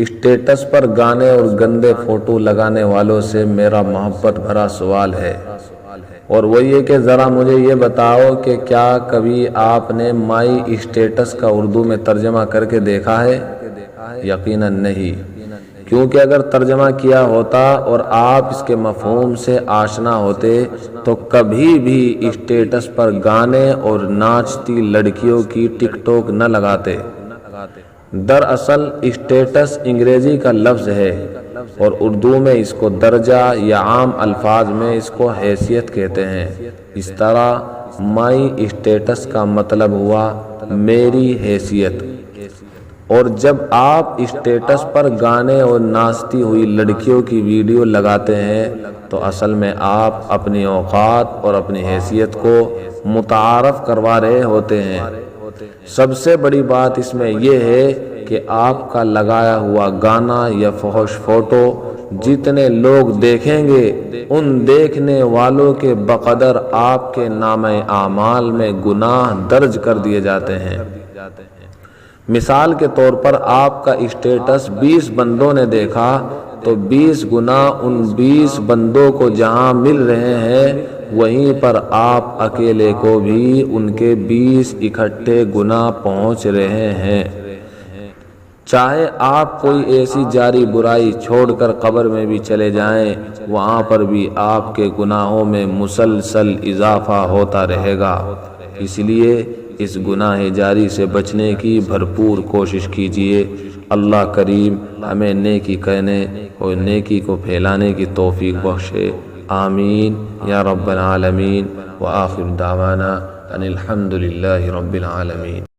Status پر گانے اور گندے فوٹو لگانے والوں سے میرا محبت بھرا سوال ہے، اور وہ یہ کہ ذرا مجھے یہ بتاؤ کہ کیا کبھی آپ نے مائی اسٹیٹس کا اردو میں ترجمہ کر کے دیکھا ہے؟ یقیناً نہیں، کیونکہ اگر ترجمہ کیا ہوتا اور آپ اس کے مفہوم سے آشنا ہوتے تو کبھی بھی اسٹیٹس پر گانے اور ناچتی لڑکیوں کی ٹک ٹاک نہ لگاتے۔ دراصل اسٹیٹس انگریزی کا لفظ ہے اور اردو میں اس کو درجہ یا عام الفاظ میں اس کو حیثیت کہتے ہیں۔ اس طرح مائی اسٹیٹس کا مطلب ہوا میری حیثیت، اور جب آپ اسٹیٹس پر گانے اور ناچتی ہوئی لڑکیوں کی ویڈیو لگاتے ہیں تو اصل میں آپ اپنی اوقات اور اپنی حیثیت کو متعارف کروا رہے ہوتے ہیں۔ سب سے بڑی بات اس میں یہ ہے کہ آپ کا لگایا ہوا گانا یا فحش فوٹو جتنے لوگ دیکھیں گے ان دیکھنے والوں کے بقدر آپ کے نامہ اعمال میں گناہ درج کر دیے جاتے ہیں۔ مثال کے طور پر آپ کا اسٹیٹس 20 بندوں نے دیکھا تو 20 گنا ان 20 بندوں کو جہاں مل رہے ہیں وہیں پر آپ اکیلے کو بھی ان کے 20 اکٹھے گنا پہنچ رہے ہیں۔ چاہے آپ کوئی ایسی جاری برائی چھوڑ کر قبر میں بھی چلے جائیں، وہاں پر بھی آپ کے گناہوں میں مسلسل اضافہ ہوتا رہے گا۔ اس لیے اس گناہ جاری سے بچنے کی بھرپور کوشش کیجیے۔ اللہ کریم ہمیں نیکی کہنے اور نیکی کو پھیلانے کی توفیق بخشے، آمین یا رب العالمین۔ وآخر دعوانا ان الحمد للہ رب العالمین۔